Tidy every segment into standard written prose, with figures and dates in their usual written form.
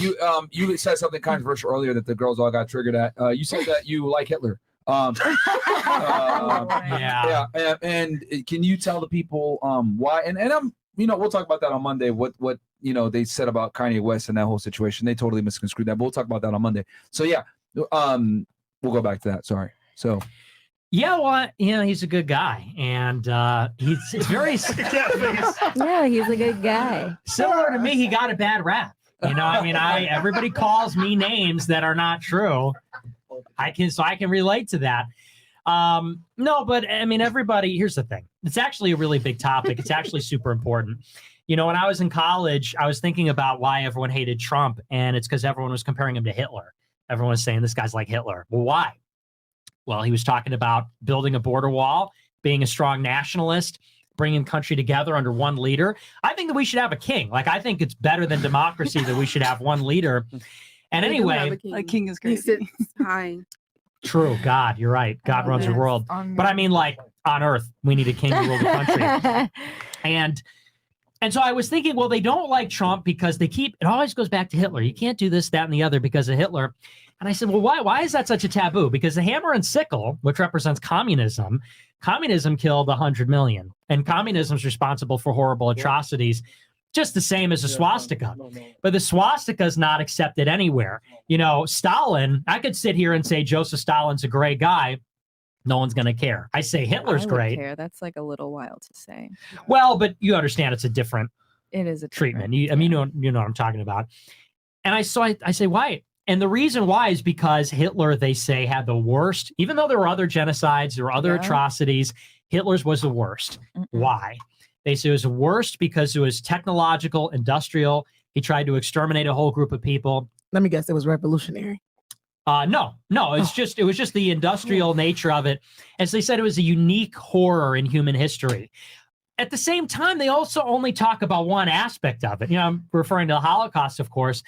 you said something controversial earlier that the girls all got triggered at. You said that you like Hitler. Yeah. And can you tell the people why? And I'm, we'll talk about that on Monday. What they said about Kanye West and that whole situation. They totally misconstrued that. But we'll talk about that on Monday. So yeah, we'll go back to that. Sorry. So. Yeah, well, he's a good guy, and he's very. Yeah, he's a good guy. Similar to me, he got a bad rap. Everybody calls me names that are not true. I can relate to that. No, but everybody. Here's the thing. It's actually a really big topic. It's actually super important. When I was in college, I was thinking about why everyone hated Trump, and it's because everyone was comparing him to Hitler. Everyone was saying this guy's like Hitler. Well, why? Well, he was talking about building a border wall, being a strong nationalist, bringing the country together under one leader. I think that we should have a king. I think it's better than democracy that we should have one leader. And anyway, a king is great. He sits high. True. God, you're right. God runs the world. But on earth, we need a king to rule the country. And so I was thinking, well, they don't like Trump because it always goes back to Hitler. You can't do this, that, and the other because of Hitler. And I said, well, why is that such a taboo? Because the hammer and sickle, which represents communism killed 100 million. And communism is responsible for horrible atrocities, just the same as a swastika. But the swastika is not accepted anywhere. Stalin, I could sit here and say Joseph Stalin's a great guy. No one's going to care. I say Hitler's great. Care. That's a little wild to say. Well, but you understand it's a different It is a treatment. You know what I'm talking about. And I say, why? And the reason why is because Hitler, they say, had the worst, even though there were other genocides, there were other atrocities, Hitler's was the worst. Why? They say it was the worst because it was technological, industrial. He tried to exterminate a whole group of people. Let me guess, it was revolutionary. No, it was just the industrial nature of it. As they said, it was a unique horror in human history. At the same time, they also only talk about one aspect of it. I'm referring to the Holocaust, of course.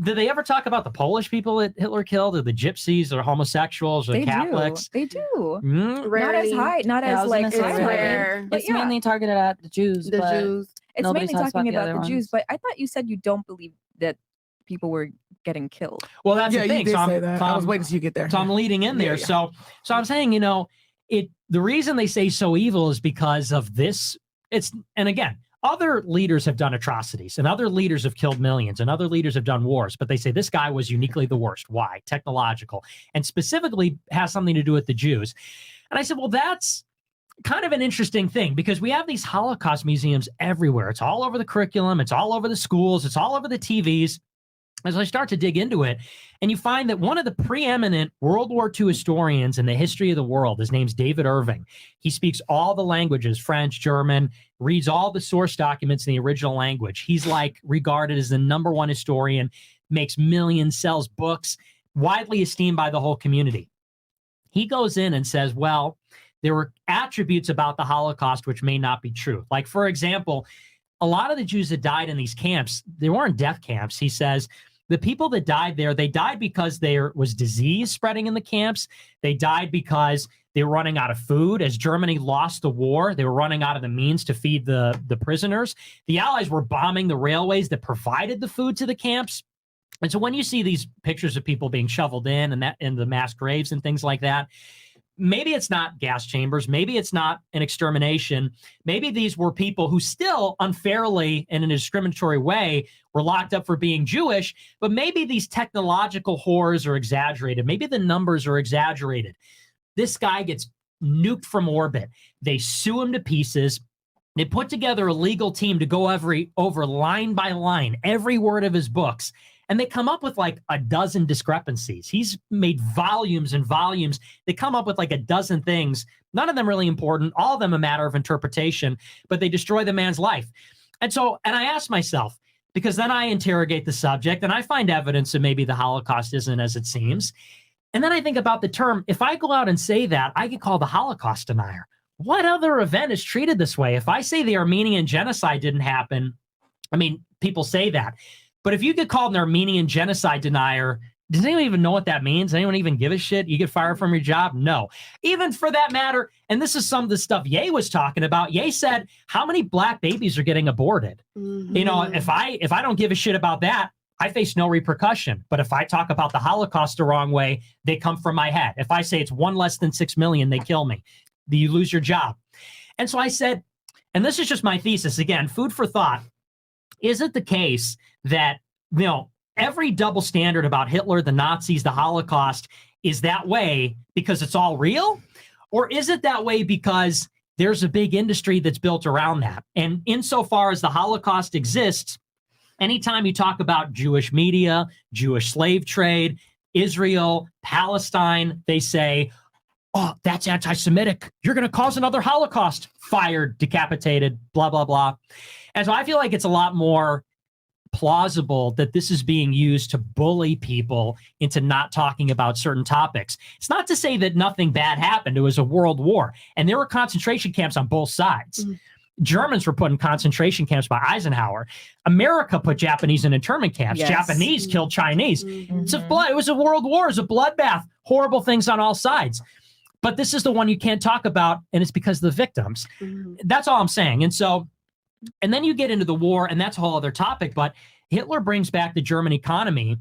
Did they ever talk about the Polish people that Hitler killed, or the gypsies, or homosexuals, or the Catholics? They do. Rarely. Not as rare. It's mainly targeted at the Jews. It's mainly talking about the Jews. But I thought you said you don't believe that people were getting killed. Well, that's the thing. You did say that. I was waiting till you get there. So I'm leading in there. So I'm saying, the reason they say so evil is because of this. And again, other leaders have done atrocities, and other leaders have killed millions, and other leaders have done wars, but they say this guy was uniquely the worst. Why? Technological, and specifically has something to do with the Jews. And I said, well, that's kind of an interesting thing, because we have these Holocaust museums everywhere. It's all over the curriculum. It's all over the schools. It's all over the TVs. As I start to dig into it, and you find that one of the preeminent World War II historians in the history of the world, his name's David Irving. He speaks all the languages, French, German, reads all the source documents in the original language. He's regarded as the #1 historian, makes millions, sells books, widely esteemed by the whole community. He goes in and says, well, there were attributes about the Holocaust which may not be true. Like, for example, a lot of the Jews that died in these camps, they weren't death camps. He says, the people that died there, they died because there was disease spreading in the camps. They died because they were running out of food. As Germany lost the war, they were running out of the means to feed the prisoners. The Allies were bombing the railways that provided the food to the camps. And so when you see these pictures of people being shoveled in the mass graves and things like that, maybe it's not gas chambers. Maybe it's not an extermination. Maybe these were people who still unfairly and in a discriminatory way were locked up for being Jewish, but maybe these technological horrors are exaggerated. Maybe the numbers are exaggerated. This guy gets nuked from orbit. They sue him to pieces. They put together a legal team to go over line by line, every word of his books. And they come up with a dozen discrepancies. He's made volumes and volumes. They come up with a dozen things, none of them really important, all of them a matter of interpretation, but they destroy the man's life. And I ask myself, because then I interrogate the subject and I find evidence that maybe the Holocaust isn't as it seems. And then I think about the term, if I go out and say that, I get called a Holocaust denier. What other event is treated this way? If I say the Armenian genocide didn't happen, people say that. But if you get called an Armenian genocide denier, does anyone even know what that means? Does anyone even give a shit? You get fired from your job? No. Even for that matter, and this is some of the stuff Ye was talking about. Ye said, how many black babies are getting aborted? Mm-hmm. If I don't give a shit about that, I face no repercussion. But if I talk about the Holocaust the wrong way, they come from my head. If I say it's 1 less than 6 million, they kill me. You lose your job. And so I said, and this is just my thesis, again, food for thought. Is it the case that, every double standard about Hitler, the Nazis, the Holocaust is that way because it's all real? Or is it that way because there's a big industry that's built around that? And insofar as the Holocaust exists, anytime you talk about Jewish media, Jewish slave trade, Israel, Palestine, they say, oh, that's anti-Semitic. You're going to cause another Holocaust. Fired, decapitated, blah, blah, blah. And so I feel like it's a lot more plausible that this is being used to bully people into not talking about certain topics. It's not to say that nothing bad happened. It was a world war, and there were concentration camps on both sides. Germans were put in concentration camps by Eisenhower. America put Japanese in internment camps. Yes. Japanese killed Chinese. It was a world war. It was a bloodbath. Horrible things on all sides. But this is the one you can't talk about, and it's because of the victims. That's all I'm saying. And then you get into the war, and that's a whole other topic. But Hitler brings back the German economy,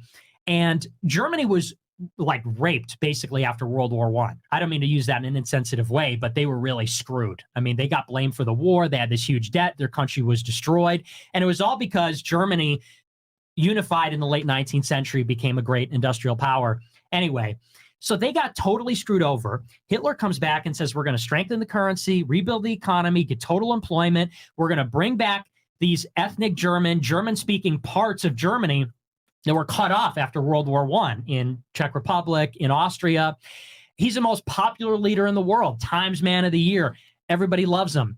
and Germany was like raped basically after World War I. I don't mean to use that in an insensitive way, but they were really screwed. I mean, they got blamed for the war. They had this huge debt. Their country was destroyed. And it was all because Germany, unified in the late 19th century, became a great industrial power. Anyway, so they got totally screwed over. Hitler comes back and says, we're going to strengthen the currency, rebuild the economy, get total employment. We're going to bring back these ethnic German-speaking parts of Germany that were cut off after World War I in Czech Republic, in Austria. He's the most popular leader in the world, Times Man of the Year. Everybody loves him.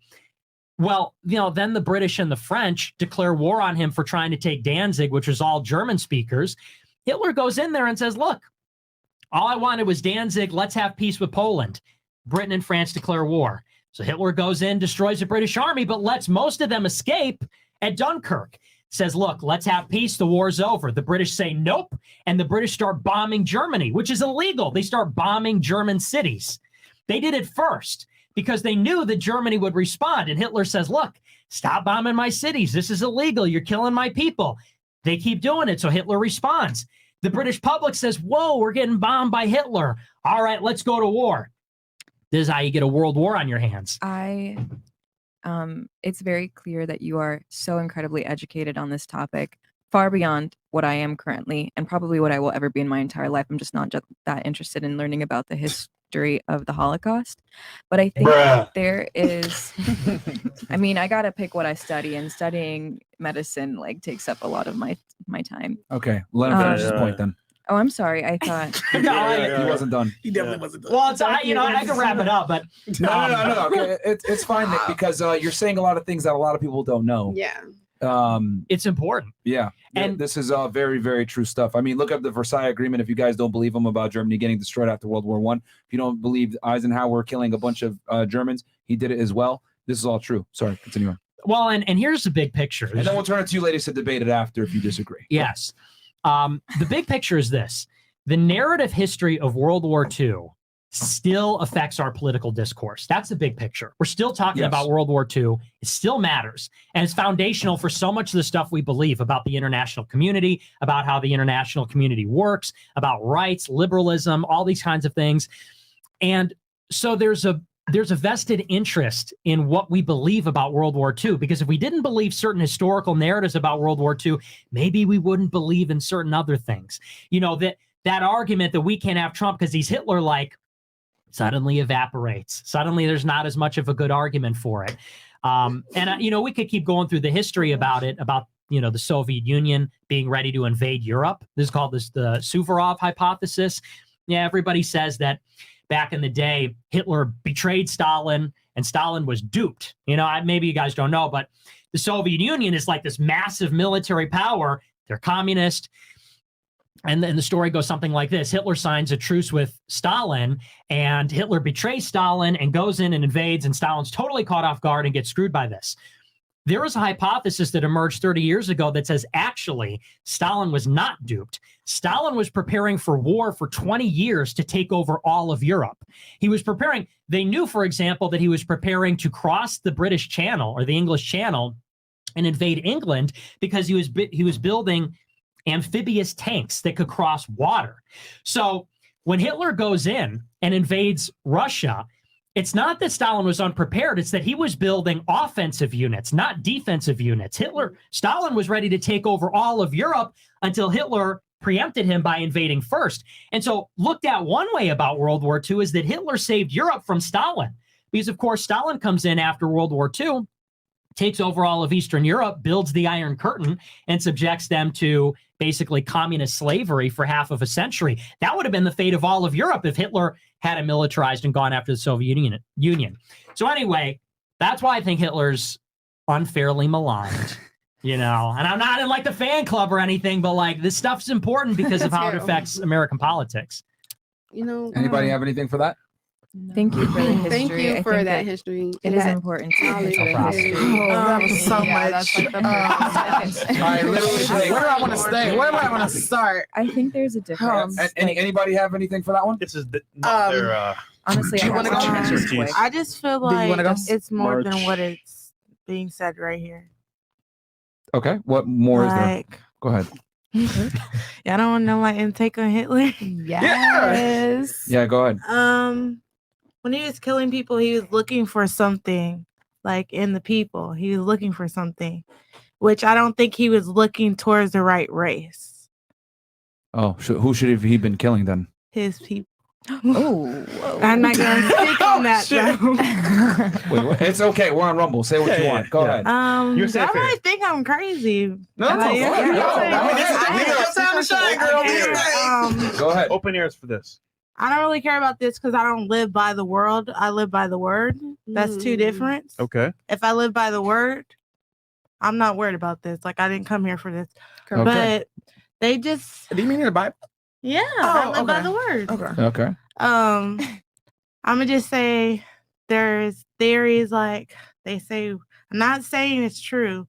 Well, then the British and the French declare war on him for trying to take Danzig, which was all German speakers. Hitler goes in there and says, look, all I wanted was Danzig. Let's have peace with Poland. Britain and France declare war. So Hitler goes in, destroys the British army, but lets most of them escape at Dunkirk. Says, look, let's have peace. The war's over. The British say nope. And the British start bombing Germany, which is illegal. They start bombing German cities. They did it first because they knew that Germany would respond. And Hitler says, look, stop bombing my cities. This is illegal. You're killing my people. They keep doing it. So Hitler responds. The British public says, whoa, we're getting bombed by Hitler. All right, let's go to war. This is how you get a world war on your hands. It's very clear that you are so incredibly educated on this topic, far beyond what I am currently, and probably what I will ever be in my entire life. I'm just not that interested in learning about the history of the Holocaust. But I think there is, I mean, I got to pick what I study, and studying medicine takes up a lot of my time. Okay, let him finish his point then. Oh, I'm sorry. I thought He wasn't done. He definitely wasn't done. Well, it's, I can wrap it up, but No. Okay. It's fine, Nick, because you're saying a lot of things that a lot of people don't know. Yeah. It's important. Yeah. And this is very, very true stuff. I mean, look up the Versailles Agreement if you guys don't believe them about Germany getting destroyed after World War I. If you don't believe Eisenhower killing a bunch of Germans, he did it as well. This is all true. Sorry, continue on. Well, and here's the big picture. And then we'll turn it to you ladies to debate it after if you disagree. Yes. The big picture is this. The narrative history of World War II still affects our political discourse. That's the big picture. We're still talking about World War II. It still matters. And it's foundational for so much of the stuff we believe about the international community, about how the international community works, about rights, liberalism, all these kinds of things. And so there's a vested interest in what we believe about World War II, because if we didn't believe certain historical narratives about World War II, maybe we wouldn't believe in certain other things. That argument that we can't have Trump because he's Hitler-like suddenly evaporates. Suddenly there's not as much of a good argument for it. We could keep going through the history about it, about the Soviet Union being ready to invade Europe. This is called the Suvorov hypothesis. Yeah, everybody says that back in the day, Hitler betrayed Stalin and Stalin was duped. Maybe you guys don't know, but the Soviet Union is like this massive military power. They're communist. And then the story goes something like this. Hitler signs a truce with Stalin, and Hitler betrays Stalin and goes in and invades, and Stalin's totally caught off guard and gets screwed by this. There is a hypothesis that emerged 30 years ago that says, actually, Stalin was not duped. Stalin was preparing for war for 20 years to take over all of Europe. He was preparing. They knew, for example, that he was preparing to cross the British Channel or the English Channel and invade England because he was building amphibious tanks that could cross water. So when Hitler goes in and invades Russia, it's not that Stalin was unprepared. It's that he was building offensive units, not defensive units. Stalin was ready to take over all of Europe until Hitler preempted him by invading first. And so looked at one way about World War II is that Hitler saved Europe from Stalin. Because, of course, Stalin comes in after World War II, takes over all of Eastern Europe, builds the Iron Curtain, and subjects them to basically communist slavery for half of a century. That would have been the fate of all of Europe if Hitler hadn't militarized and gone after the Soviet Union. So anyway, that's why I think Hitler's unfairly maligned. And I'm not in like the fan club or anything, but like this stuff's important because of how it affects American politics. Anybody have anything for that? Thank you for the history. Thank you for that history. It is important to knowledge. consider No history. problem. That was so Yeah, much. that's like the first All right, literally, Where do I want to stay? Where do I want to start? I think there's a difference. Anybody have anything for that one? This is not their. Honestly, Do you I wanna have go? one just quick. I just feel Do you like wanna go? it's more March. than what it's being said right here. Okay, what more is there? Like, Go ahead. y'all don't want to know my intake on Hitler? Yes. Yeah, go ahead. When he was killing people, he was looking for something, like in the people. He was looking for something, which I don't think he was looking towards the right race. Oh, who should he been killing then? His people. Oh, I'm not gonna speak on that though. Wait, it's okay. We're on Rumble. Say what you want. Go ahead. You're safe Y'all here. might think I'm crazy. No, Like, it's okay. yeah, No, yeah, I mean, this is yeah. your time to shine, girl. Do your thing. Go ahead. Open ears for this. I don't really care about this because I don't live by the world. I live by the word. That's two different. Okay. If I live by the word, I'm not worried about this. Like I didn't come here for this. Okay. But they just Do you mean in the Bible? I live by okay. the word. Okay. Okay. I'm gonna just say there's theories like they say. I'm not saying it's true.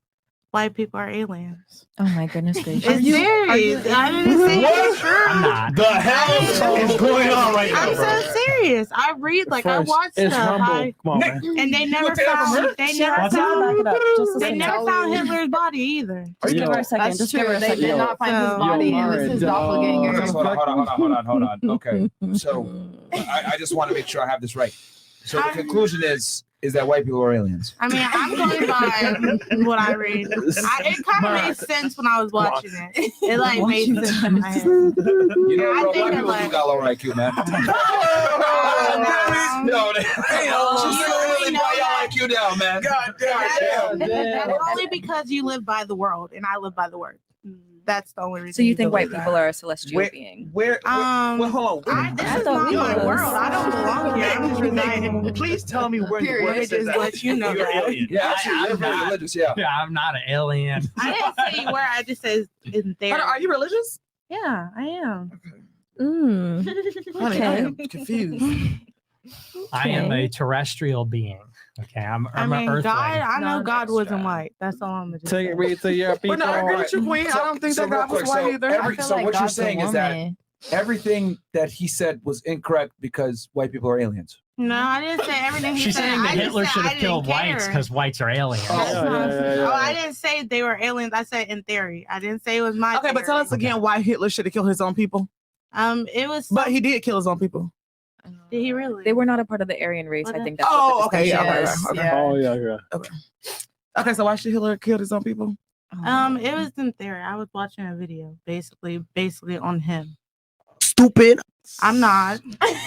White people are aliens. Oh my goodness gracious. It's serious. I didn't say it's true. I'm not. The hell is going on right now, I'm bro? so serious. I read I watch It's stuff. humble. Come on, man. And they never found. They never found. They never found Hitler's body either. Just give her a second. That's Just give her a true. second. They did not find his So- body. It was his doppelganger. Hold on. Okay. So I just want to make sure I have this right. So the conclusion is that white people are aliens. I mean, I'm going by what I read. It kind of made sense when I was watching it. It made sense in my head. You know, I bro, think white that, people do got low IQ, man. No, she's really brought your IQ down, man. God damn. Only because you live by the world and I live by the word. That's the only reason. So you think white believe people are a celestial Where- being? Where? Well, Hold on. this I is thought not we my was. world. I don't belong here. I'm just residing. Please tell me where the Period. word says Just that let you know you're that. alien. Yeah, actually, I'm they're very not. religious. Yeah. Yeah, I'm not an alien. I didn't say where. I just said in there. Hold on, are you religious? Yeah, I am. Honey, I am confused. I am a terrestrial being. Okay, I'm I an mean, earthling. God. I know God Non-extra. wasn't white. That's all I'm gonna just Take say. it read to your people. But no, I agree with you, Queen. I don't think that real God was quick, white either. So what you're saying is that everything that he said was incorrect because white people are aliens. No, I didn't say everything. She's saying that Hitler should have killed whites because whites are aliens. Oh. Oh, I didn't say they were aliens. I said in theory. I didn't say it was my. Okay, but tell us theory. again why Hitler should have killed his own people. It was. But he did kill his own people. Did he really? They were not a part of the Aryan race. I think that's Oh, what the okay, distinction yeah, is. okay. Yeah. Oh yeah. Okay, so why should Hitler kill his own people? It was in theory. I was watching a video, basically on him. Stupid. I'm not.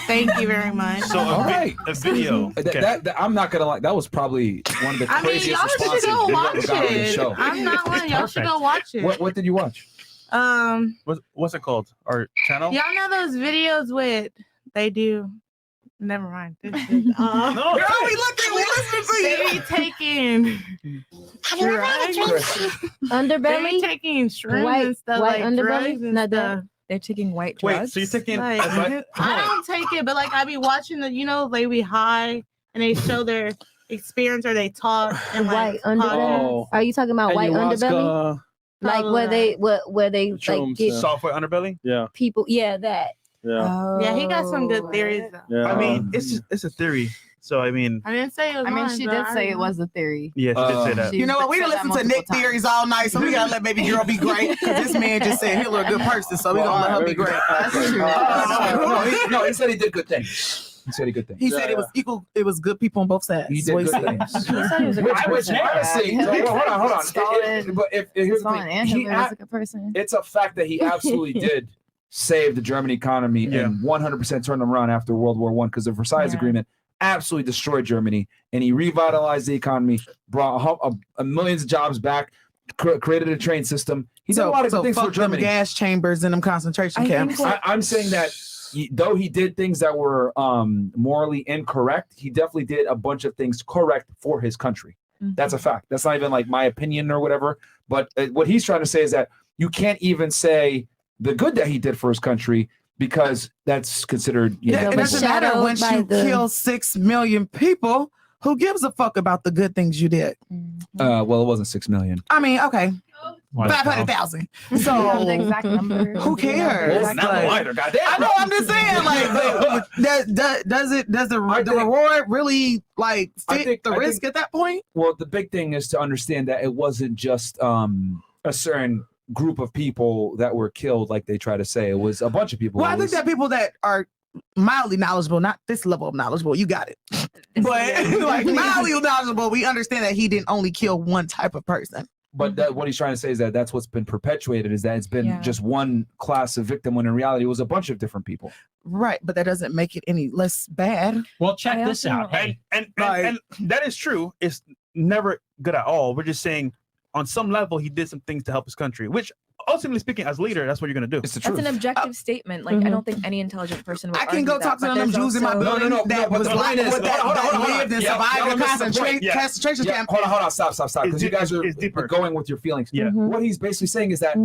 Thank you very much. So All right. a video. Okay. That I'm not gonna lie. That was probably one of the I mean, craziest y'all should responses go we've watch ever gotten on this it. show. I'm not lying. Y'all should Perfect. go watch it. What did you watch? What's it called? Our channel? Y'all know those videos with they do. Never mind. No. Girl, we listening to They you. be taking Chris. they be Underbelly, taking shrooms White- and stuff white like underbelly? drugs and Not that- stuff. They're taking white Wait, drugs. so you're taking Like, I don't take it, but I be watching they be high and they show their experience or they talk and white like underbelly. Oh. Are you talking about white underbelly? Like All where of they where they like Shrooms, get software underbelly? Yeah. people? Yeah, that. Yeah. Yeah, he got some good theories though. Yeah. I mean, it's a theory. So I mean, I didn't say it was I mean, mine, she but did I say it don't was a theory. yeah, she did say that. She You know what? We said done that listened to multiple Nick theories times. all night, so we gotta let baby girl be great. Because this man just said Hitler a good person, so we gonna let her be great. That's true. No, he said he did good things. He said he did good things. He said it was equal. It was good people on both sides. He That's what did good said. things. He said he was a good Which person. honestly, Yeah. so, hold on. Stalin- But if here's the Stalin thing, and he Hitler was a good person. it's a fact that he absolutely did save the German economy and 100% turned them around after World War I because the Versailles Agreement absolutely destroyed Germany, and he revitalized the economy, brought millions of jobs back, created a train system. He did a lot of good things fuck for Germany. them gas chambers and them concentration camps. I'm saying that though he did things that were morally incorrect, he definitely did a bunch of things correct for his country. That's a fact. That's not even like my opinion or whatever. But what he's trying to say is that you can't even say the good that he did for his country because that's considered. It doesn't matter once you kill 6 million people. Who gives a fuck about the good things you did? Well, it wasn't 6 million. I mean, okay. What? 500,000. Do you have the exact number? Who cares? Well, not Like, lighter, goddamn. I know. I'm just saying. Like, does the reward really like fit the risk at that point? Well, the big thing is to understand that it wasn't just a certain group of people that were killed, like they try to say. It was a bunch of people. Well, I think that people that are mildly knowledgeable, not this level of knowledgeable, you got it. But like mildly knowledgeable, we understand that he didn't only kill one type of person. But that, what he's trying to say is that that's what's been perpetuated, is that it's been just one class of victim when in reality it was a bunch of different people. Right, but that doesn't make it any less bad. Well, check this out. Hey, and that is true. It's never good at all. We're just saying on some level he did some things to help his country, which ultimately speaking, as leader, that's what you're gonna do. It's the That's an objective statement. Like I don't think any intelligent person would. I can go talk to them Jews in my building that was like that lived and survived the concentration camp. Hold on, stop, because you guys are going with your feelings. Yeah. What he's basically saying is that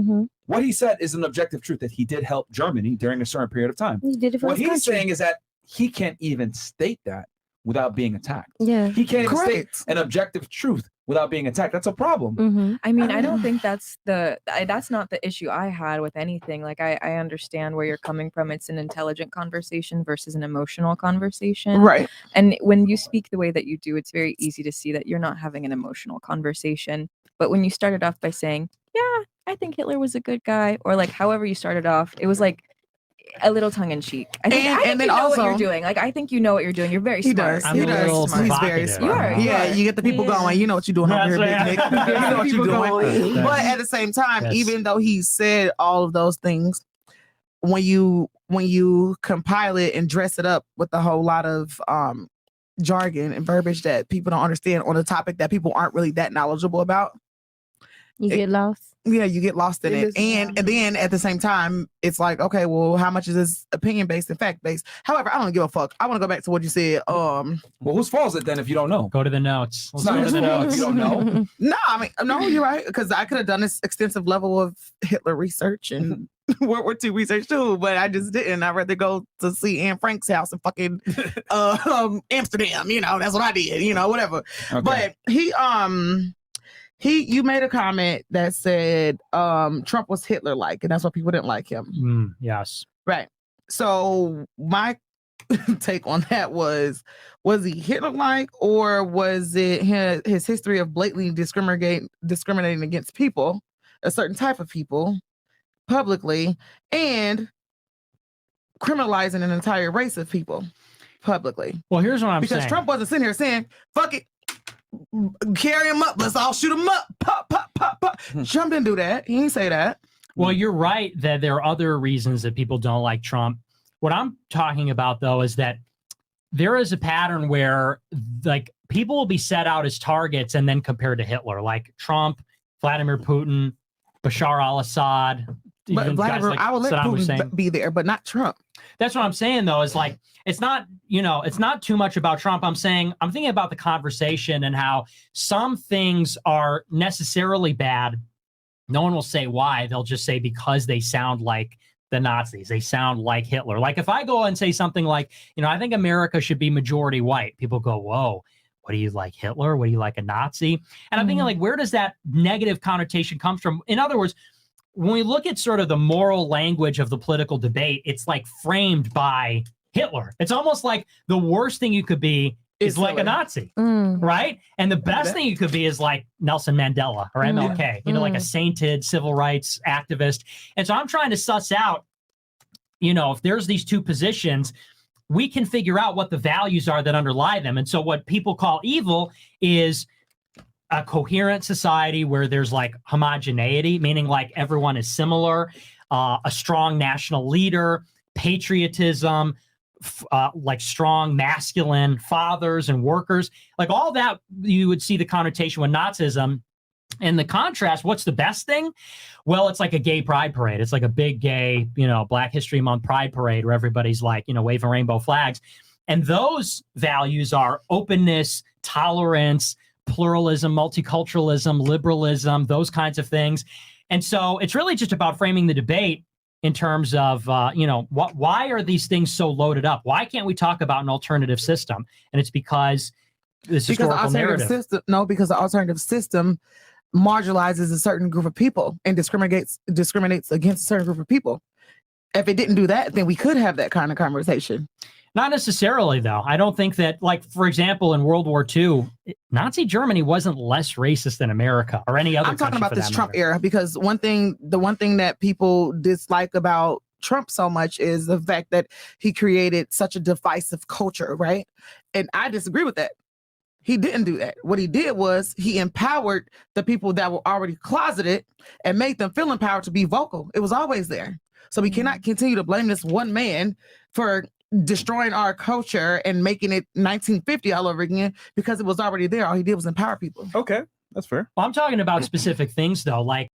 what he said is an objective truth, that he did help Germany during a certain period of time. He did it for What his he's country. saying is that he can't even state that without being attacked. Yeah. He can't even state an objective truth without being attacked. That's a problem. I mean, I don't think that's that's not the issue I had with anything. Like I understand where you're coming from. It's an intelligent conversation versus an emotional conversation. Right. And when you speak the way that you do, it's very easy to see that you're not having an emotional conversation. But when you started off by saying, yeah, I think Hitler was a good guy, or like however you started off, it was like a little tongue in cheek. I think And then you know also what you're doing. Like I think you know what you're doing. You're very smart. He does. He's very smart. Yeah, you get the people going. You know what you're doing over here, Big Nick. You know what you're doing. But at the same time, even though he said all of those things, when you compile it and dress it up with a whole lot of jargon and verbiage that people don't understand on a topic that people aren't really that knowledgeable about, you get lost. Yeah, you get lost in it. And then at the same time, it's like, okay, well, how much is this opinion based and fact based? However, I don't give a fuck. I want to go back to what you said. Well, whose fault is it then if you don't know? Go to the notes. It's not his fault if you don't know. No, I mean, no, you're right. Because I could have done this extensive level of Hitler research and World War II research too, but I just didn't. I'd rather go to see Anne Frank's house in fucking Amsterdam. You know, that's what I did. You know, whatever. Okay. But you made a comment that said Trump was Hitler-like, and that's why people didn't like him. Yes. Right. So my take on that was he Hitler-like, or was it his history of blatantly discriminating against people, a certain type of people, publicly, and criminalizing an entire race of people publicly? Well, here's what I'm saying. Because Trump wasn't sitting here saying, fuck it, carry him up, let's all shoot him up, pop, pop, pop, pop. Trump didn't do that. He didn't say that. Well, you're right that there are other reasons that people don't like Trump. What I'm talking about, though, is that there is a pattern where like people will be set out as targets and then compared to Hitler, like Trump, Vladimir Putin, Bashar al-Assad. But Vladimir, like I would let Saddam Putin Hussein. be there, but not Trump. That's what I'm saying, though, is like, it's not, it's not too much about Trump. I'm thinking about the conversation and how some things are necessarily bad. No one will say why. They'll just say because they sound like the Nazis. They sound like Hitler. Like if I go and say something like, I think America should be majority white, people go, whoa, what do you like, Hitler? What do you like, a Nazi? And I'm thinking like, where does that negative connotation come from? In other words, when we look at sort of the moral language of the political debate, it's like framed by Hitler. It's almost like the worst thing you could be is like a Nazi, right? And the best thing you could be is like Nelson Mandela or MLK, you know, like a sainted civil rights activist. And so I'm trying to suss out, you know, if there's these two positions, we can figure out what the values are that underlie them. And so what people call evil is a coherent society where there's like homogeneity, meaning like everyone is similar, a strong national leader, patriotism, like strong masculine fathers and workers, like all that you would see the connotation with Nazism. And the contrast, what's the best thing? Well, it's like a gay pride parade. It's like a big gay, you know, Black History Month pride parade where everybody's like, you know, waving rainbow flags. And those values are openness, tolerance, pluralism, multiculturalism, liberalism, those kinds of things. And so it's really just about framing the debate in terms of, you know, why are these things so loaded up? Why can't we talk about an alternative system? And it's because this historical narrative. Because the alternative system marginalizes a certain group of people and discriminates against a certain group of people. If it didn't do that, then we could have that kind of conversation. Not necessarily, though. I don't think that, like, for example, in World War II, Nazi Germany wasn't less racist than America or any other country. I'm talking about this Trump era, because the one thing that people dislike about Trump so much is the fact that he created such a divisive culture, right? And I disagree with that. He didn't do that. What he did was he empowered the people that were already closeted and made them feel empowered to be vocal. It was always there. So we cannot continue to blame this one man for destroying our culture and making it 1950 all over again, because it was already there. All he did was empower people. Okay, that's fair. Well, I'm talking about specific things, though, like